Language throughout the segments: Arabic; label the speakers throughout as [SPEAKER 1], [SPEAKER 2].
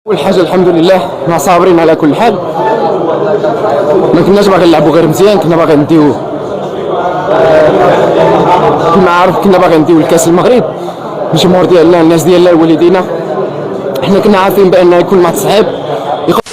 [SPEAKER 1] اول حاجه الحمد لله حنا صابرين على كل حال. ما كناش باغي نلعبوا غير مزيان، كنا باغي نديو كما عارف، كنا باغي نديو الكاس المغرب الجمهور ديالنا، الناس ديالنا، والدينا. حنا كنا عارفين بان يكون ماتش صعيب.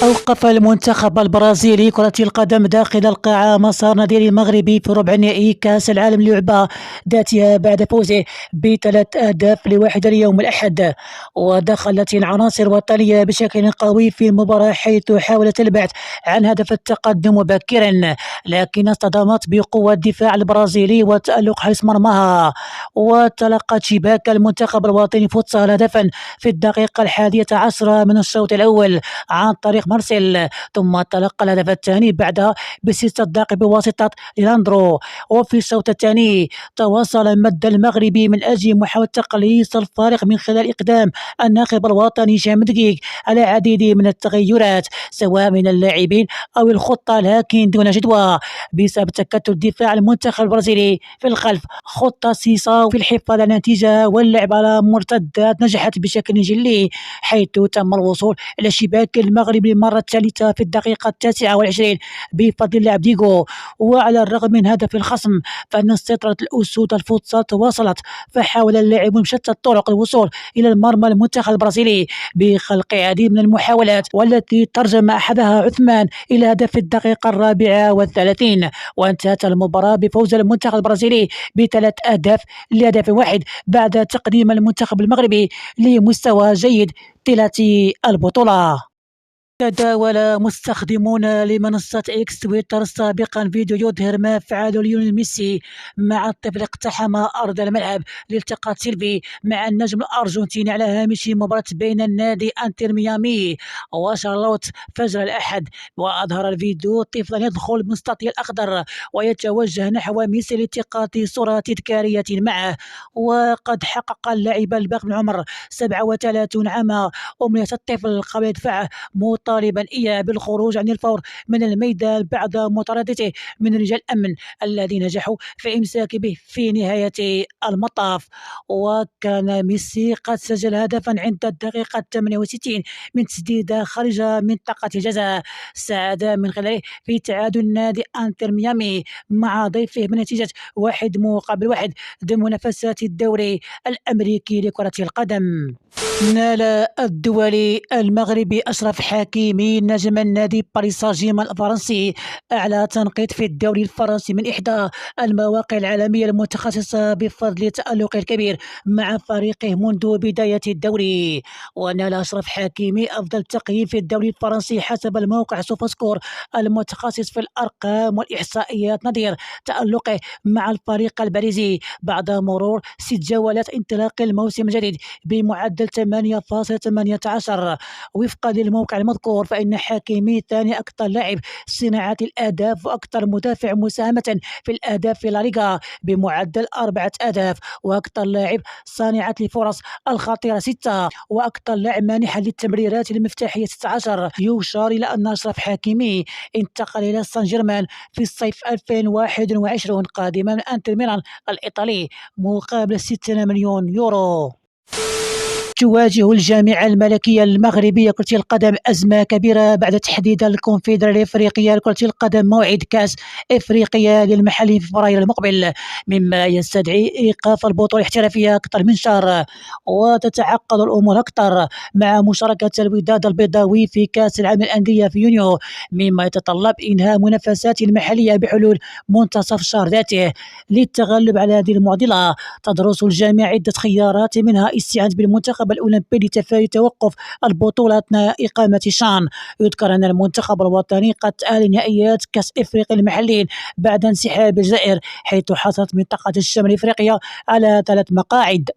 [SPEAKER 2] أوقف المنتخب البرازيلي كرة القدم داخل القاعة مسار نادي المغربي في ربع نهائي كأس العالم للعبة ذاتها بعد فوزه ب3 أهداف ل1 اليوم الأحد. ودخلت العناصر الوطنية بشكل قوي في المباراة، حيث حاولت البحث عن هدف التقدم مبكرا، لكن اصطدمت بقوة الدفاع البرازيلي وتألق حارس مرماها، وتلقت شباك المنتخب الوطني فوتسال هدفا في الدقيقة 11 من الشوط الأول عن طريق مارسيل، ثم تلقى الهدف الثاني بعدها ب6 دقائق بواسطة ليلاندرو. وفي الشوط الثاني تواصل مد المغربي من أجل محاولة تقليص الفارق من خلال إقدام الناخب الوطني هشام دقيق على العديد من التغيرات سواء من اللاعبين أو الخطة، لكن دون جدوى بسبب تكتل دفاع المنتخب البرازيلي في الخلف. خطة سيساو في الحفاظ على النتيجة واللعب على مرتدات نجحت بشكل جلي، حيث تم الوصول إلى شباك المغرب للمرة الثالثة في الدقيقة 29 بفضل لاعب ديغو. وعلى الرغم من هدف الخصم فإن سيطرة الأسود الفوتسال تواصلت، فحاول اللاعبون بشتى الطرق الوصول إلى المرمى المنتخب البرازيلي بخلق العديد من المحاولات، والتي ترجم أحدها عثمان إلى هدف في الدقيقة 34. وانتهت المباراة بفوز المنتخب البرازيلي ب3 أهداف لهدف واحد بعد تقديم المنتخب المغربي لمستوى جيد طيلة البطولة. تداول مستخدمون لمنصة إكس تويتر سابقا فيديو يظهر ما فعله ليونيل ميسي مع الطفل اقتحم أرض الملعب لالتقاط سيلفي مع النجم الأرجنتيني على هامش مباراة بين النادي أنتر ميامي وشارلوت فجر الأحد. وأظهر الفيديو طفلا يدخل مستطيل الأخضر ويتوجه نحو ميسي لالتقاط صورة تذكارية معه. وقد حقق اللاعب البالغ من العمر 37 عاما أمنية الطفل قبل يدفعه، طالبا إياه بالخروج عن الفور من الميدان بعد مطاردته من رجال الأمن الذين نجحوا في إمساك به في نهاية المطاف. وكان ميسي قد سجل هدفا عند الدقيقة 68 من تسديدة خارج منطقة الجزاء، ساعد من خلاله في تعادل نادي أنتر ميامي مع ضيفه بنتيجة 1-1 ضمن منافسات الدوري الأمريكي لكرة القدم. نال الدولي المغربي أشرف حكيمي نجم النادي باريس سان جيرمان الفرنسي أعلى تنقيط في الدوري الفرنسي من إحدى المواقع العالمية المتخصصة بفضل تألقه الكبير مع فريقه منذ بداية الدوري. ونال أشرف حكيمي أفضل تقييم في الدوري الفرنسي حسب الموقع سوفا سكور المتخصص في الأرقام والإحصائيات نظير تألقه مع الفريق الباريزي بعد مرور 6 جولات انطلاق الموسم الجديد بمعدل 8.18. وفقا للموقع المذكور فإن حكيمي ثاني أكثر لاعب صناعة الأهداف وأكثر مدافع مساهمة في الأهداف في الليغا بمعدل 4 أهداف، وأكثر لاعب صانعة الفرص الخطيرة 6، وأكثر لاعب مانحا للتمريرات المفتاحية 16. يشار إلى أن أشرف حكيمي انتقل إلى سان جيرمان في الصيف 2021 قادما من أنتر ميلان الإيطالي مقابل 60 مليون يورو. تواجه الجامعة الملكية المغربية كرة القدم أزمة كبيرة بعد تحديد الكونفدرالية الإفريقية لكرة القدم موعد كأس إفريقيا للمحلي في فبراير المقبل، مما يستدعي إيقاف البطولة الاحترافية أكثر من شهر. وتتعقد الأمور أكثر مع مشاركة الوداد البيضاوي في كأس العالم للأندية في يونيو، مما يتطلب إنهاء منافسات المحلية بحلول منتصف الشهر ذاته. للتغلب على هذه المعضلة تدرس الجامعة عدة خيارات، منها استعانة بالمنتخب الأولمبي لتفادي توقف البطولة أثناء إقامة شان. يذكر أن المنتخب الوطني قد تأهل نهائيات كأس إفريقيا المحليين بعد انسحاب الجزائر، حيث حصلت منطقة الشمال إفريقيا على 3 مقاعد.